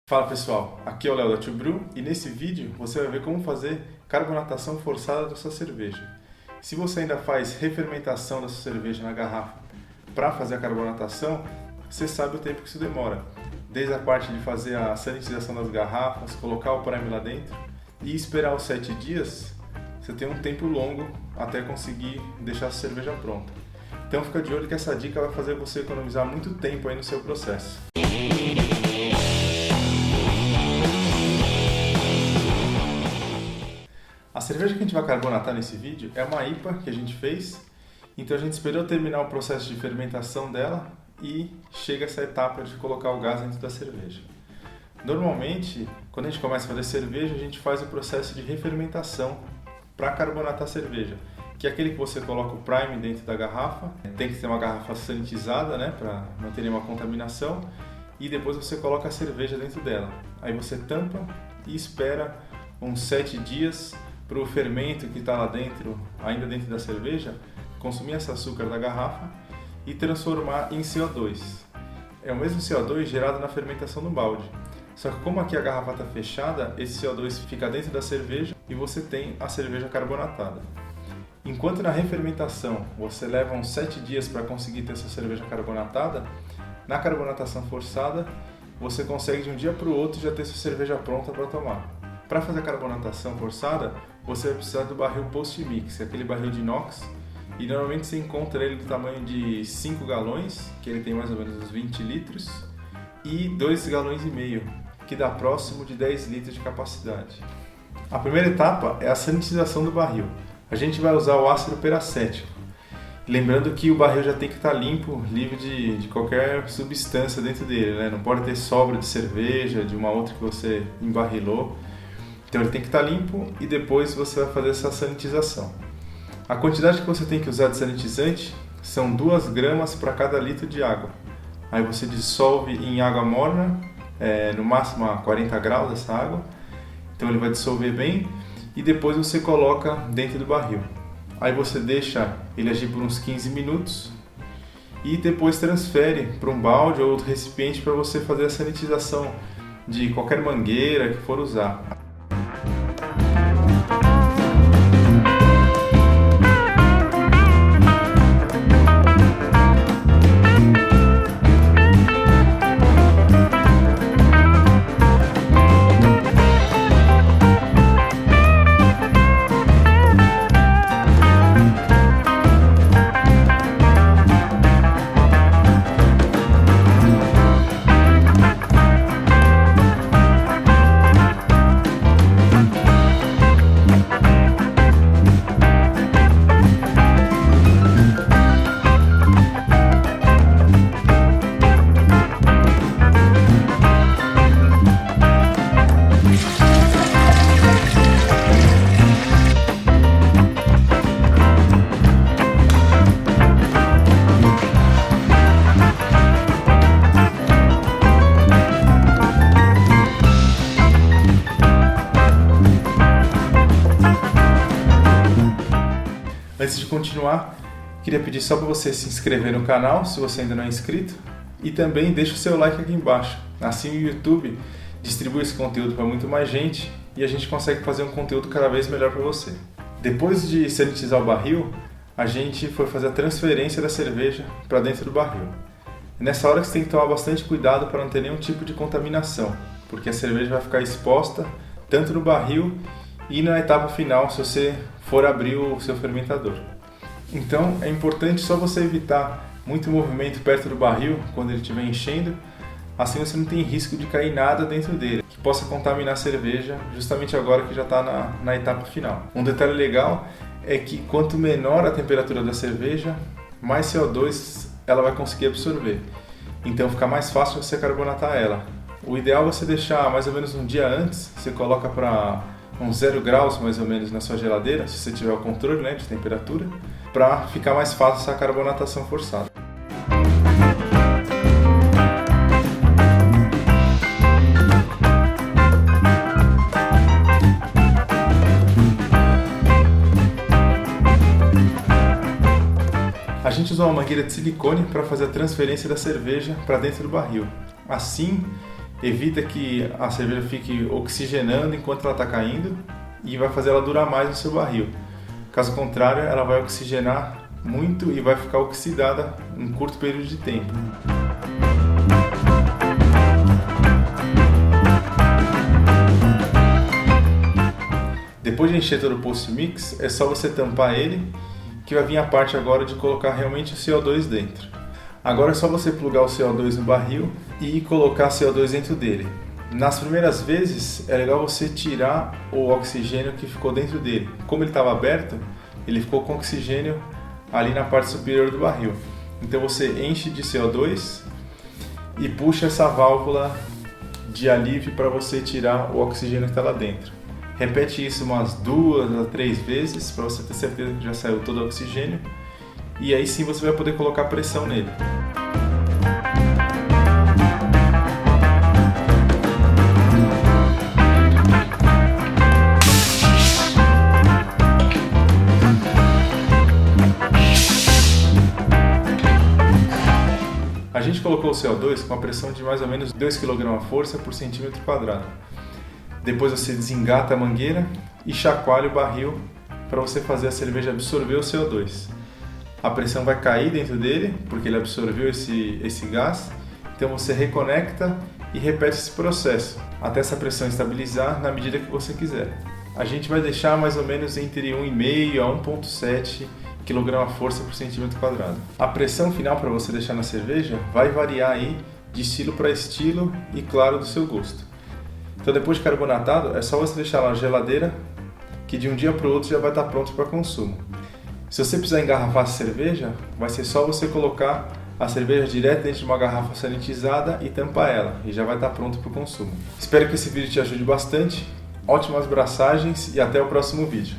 Fala pessoal, aqui é o Léo da Tio Brew e nesse vídeo você vai ver como fazer carbonatação forçada da sua cerveja. Se você ainda faz refermentação da sua cerveja na garrafa para fazer a carbonatação, você sabe o tempo que isso demora. Desde a parte de fazer a sanitização das garrafas, colocar o prime lá dentro e esperar os 7 dias, você tem um tempo longo até conseguir deixar a cerveja pronta. Então fica de olho que essa dica vai fazer você economizar muito tempo aí no seu processo. A cerveja que a gente vai carbonatar nesse vídeo é uma IPA que a gente fez, então a gente esperou terminar o processo de fermentação dela e chega essa etapa de colocar o gás dentro da cerveja. Normalmente, quando a gente começa a fazer cerveja, a gente faz o processo de refermentação para carbonatar a cerveja, que é aquele que você coloca o prime dentro da garrafa, tem que ter uma garrafa sanitizada, né, para não ter nenhuma contaminação, e depois você coloca a cerveja dentro dela. Aí você tampa e espera uns 7 dias para o fermento que está lá dentro, ainda dentro da cerveja, consumir esse açúcar da garrafa e transformar em CO2. É o mesmo CO2 gerado na fermentação no balde. Só que como aqui a garrafa está fechada, esse CO2 fica dentro da cerveja e você tem a cerveja carbonatada. Enquanto na refermentação você leva uns 7 dias para conseguir ter essa cerveja carbonatada, na carbonatação forçada você consegue de um dia para o outro já ter sua cerveja pronta para tomar. Para fazer a carbonatação forçada, você vai precisar do barril post-mix, aquele barril de inox, e normalmente você encontra ele do tamanho de 5 galões, que ele tem mais ou menos uns 20 litros, e 2,5 galões, que dá próximo de 10 litros de capacidade. A primeira etapa é a sanitização do barril. A gente vai usar o ácido peracético, lembrando que o barril já tem que estar limpo, livre de qualquer substância dentro dele, né? Não pode ter sobra de cerveja, de uma outra que você embarrilou. Então ele tem que estar limpo e depois você vai fazer essa sanitização. A quantidade que você tem que usar de sanitizante são 2 gramas para cada litro de água. Aí você dissolve em água morna, no máximo a 40 graus essa água. Então ele vai dissolver bem e depois você coloca dentro do barril. Aí você deixa ele agir por uns 15 minutos e depois transfere para um balde ou outro recipiente para você fazer a sanitização de qualquer mangueira que for usar. Antes de continuar, queria pedir só para você se inscrever no canal, se você ainda não é inscrito, e também deixa o seu like aqui embaixo. Assim o YouTube distribui esse conteúdo para muito mais gente e a gente consegue fazer um conteúdo cada vez melhor para você. Depois de sanitizar o barril, a gente foi fazer a transferência da cerveja para dentro do barril. Nessa hora você tem que tomar bastante cuidado para não ter nenhum tipo de contaminação, porque a cerveja vai ficar exposta tanto no barril e na etapa final se você for abrir o seu fermentador. Então é importante só você evitar muito movimento perto do barril quando ele estiver enchendo, assim você não tem risco de cair nada dentro dele, que possa contaminar a cerveja justamente agora que já está na etapa final. Um detalhe legal é que quanto menor a temperatura da cerveja, mais CO2 ela vai conseguir absorver, então fica mais fácil você carbonatar ela. O ideal é você deixar mais ou menos um dia antes, você coloca para uns 0 graus mais ou menos na sua geladeira, se você tiver o controle, né, de temperatura, para ficar mais fácil essa carbonatação forçada. A gente usou uma mangueira de silicone para fazer a transferência da cerveja para dentro do barril. Assim, evita que a cerveja fique oxigenando enquanto ela está caindo e vai fazer ela durar mais no seu barril. Caso contrário, ela vai oxigenar muito e vai ficar oxidada em um curto período de tempo. Depois de encher todo o post-mix, é só você tampar ele, que vai vir a parte agora de colocar realmente o CO2 dentro. Agora é só você plugar o CO2 no barril e colocar CO2 dentro dele. Nas primeiras vezes é legal você tirar o oxigênio que ficou dentro dele. Como ele estava aberto, ele ficou com oxigênio ali na parte superior do barril. Então você enche de CO2 e puxa essa válvula de alívio para você tirar o oxigênio que está lá dentro. Repete isso umas 2 a 3 vezes para você ter certeza que já saiu todo o oxigênio e aí sim você vai poder colocar pressão nele. A gente colocou o CO2 com a pressão de mais ou menos 2 kg à força por centímetro quadrado. Depois você desengata a mangueira e chacoalha o barril para você fazer a cerveja absorver o CO2. A pressão vai cair dentro dele, porque ele absorveu esse gás, então você reconecta e repete esse processo, até essa pressão estabilizar na medida que você quiser. A gente vai deixar mais ou menos entre 1,5 a 1,7 kg à força por centímetro quadrado. A pressão final para você deixar na cerveja vai variar aí de estilo para estilo e claro do seu gosto. Então depois de carbonatado, é só você deixar lá na geladeira, que de um dia para o outro já vai estar pronto para consumo. Se você precisar engarrafar a cerveja, vai ser só você colocar a cerveja direto dentro de uma garrafa sanitizada e tampar ela, e já vai estar pronto para o consumo. Espero que esse vídeo te ajude bastante, ótimas braçagens e até o próximo vídeo.